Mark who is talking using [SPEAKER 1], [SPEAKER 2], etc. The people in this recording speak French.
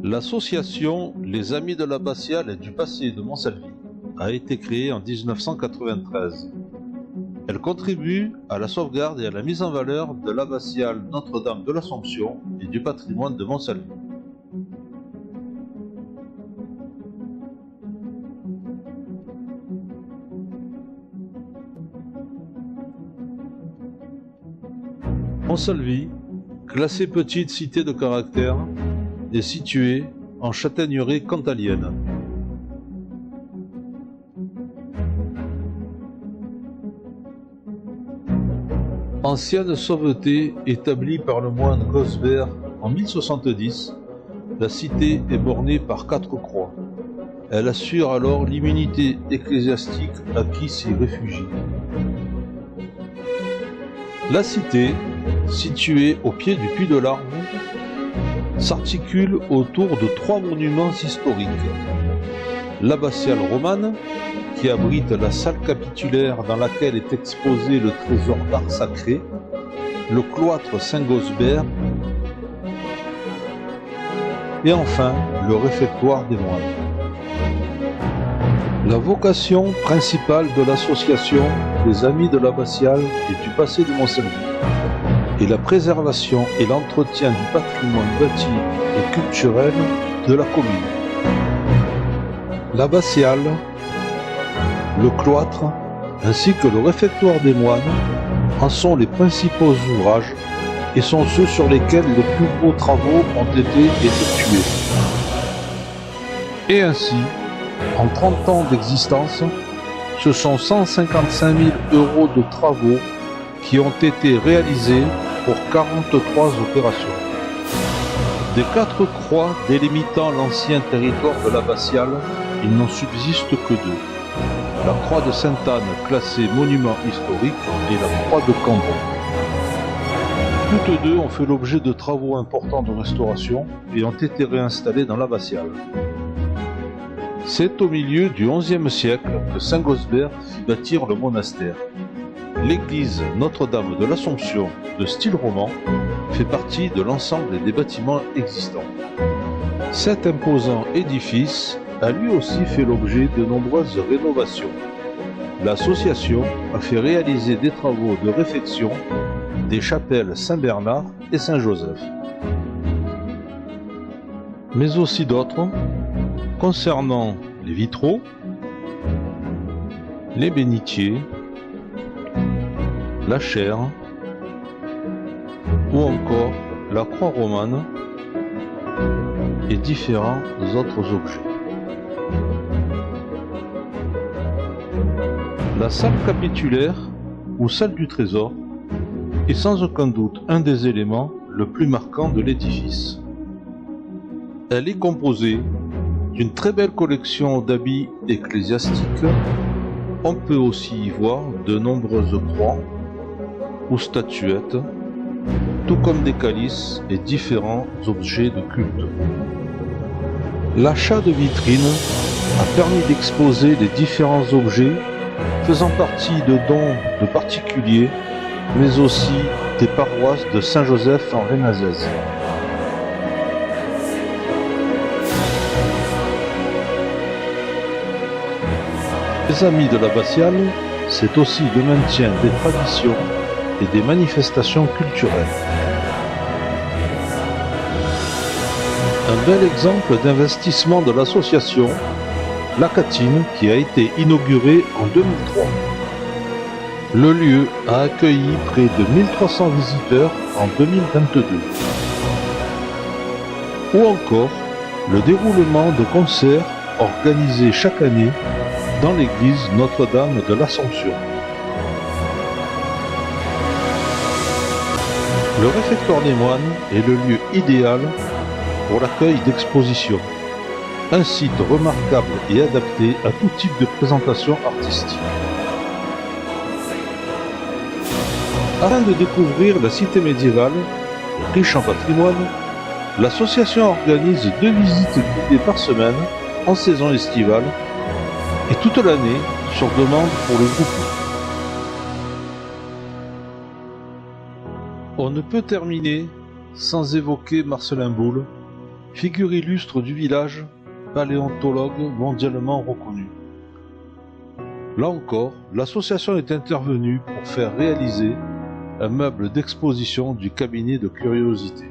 [SPEAKER 1] L'association Les Amis de l'Abbatiale et du Passé de Montsalvi a été créée en 1993. Elle contribue à la sauvegarde et à la mise en valeur de l'abbatiale Notre-Dame de l'Assomption et du patrimoine de Montsalvi. Montsalvi, classée petite cité de caractère, est située en châtaigneraie cantalienne. Ancienne sauveté établie par le moine Gosbert en 1070, la cité est bornée par 4 croix. Elle assure alors l'immunité ecclésiastique à qui s'y réfugie. La cité, située au pied du Puy de l'Arve, s'articule autour de 3 monuments historiques. L'abbatiale romane, qui abrite la salle capitulaire dans laquelle est exposé le trésor d'art sacré, le cloître Saint-Gosbert, et enfin le réfectoire des moines. La vocation principale de l'association des Amis de l'Abbatiale et du Passé de Montsalvi est la préservation et l'entretien du patrimoine bâti et culturel de la commune. L'abbatiale, le cloître ainsi que le réfectoire des moines en sont les principaux ouvrages et sont ceux sur lesquels les plus gros travaux ont été effectués. Et ainsi, en 30 ans d'existence, ce sont 155 000 € de travaux qui ont été réalisés pour 43 opérations. Des 4 croix délimitant l'ancien territoire de l'abbatiale, il n'en subsiste que 2. La croix de Sainte-Anne, classée monument historique, et la croix de Cambon. Toutes deux ont fait l'objet de travaux importants de restauration et ont été réinstallées dans l'abbatiale. C'est au milieu du XIe siècle que Saint-Gosbert fit bâtir le monastère. L'église Notre-Dame de l'Assomption, de style roman, fait partie de l'ensemble des bâtiments existants. Cet imposant édifice a lui aussi fait l'objet de nombreuses rénovations. L'association a fait réaliser des travaux de réfection des chapelles Saint-Bernard et Saint-Joseph, mais aussi d'autres concernant les vitraux, les bénitiers, la chaire ou encore la croix romane et différents autres objets. La salle capitulaire ou salle du trésor est sans aucun doute un des éléments le plus marquant de l'édifice. Elle est composée d'une très belle collection d'habits ecclésiastiques. On peut aussi y voir de nombreuses croix ou statuettes, tout comme des calices et différents objets de culte. L'achat de vitrines a permis d'exposer les différents objets faisant partie de dons de particuliers, mais aussi des paroisses de Saint-Joseph en Rénazaise. Les Amis de l'Abbatiale, c'est aussi le maintien des traditions et des manifestations culturelles. Un bel exemple d'investissement de l'association, la Catine, qui a été inaugurée en 2003. Le lieu a accueilli près de 1300 visiteurs en 2022. Ou encore le déroulement de concerts organisés chaque année dans l'église Notre-Dame de l'Assomption. Le réfectoire des moines est le lieu idéal pour l'accueil d'expositions, un site remarquable et adapté à tout type de présentation artistique. Afin de découvrir la cité médiévale, riche en patrimoine, l'association organise 2 visites guidées par semaine en saison estivale et toute l'année sur demande pour le groupe. On ne peut terminer sans évoquer Marcelin Boule, Figure illustre du village, paléontologue mondialement reconnu. Là encore, l'association est intervenue pour faire réaliser un meuble d'exposition du cabinet de curiosité.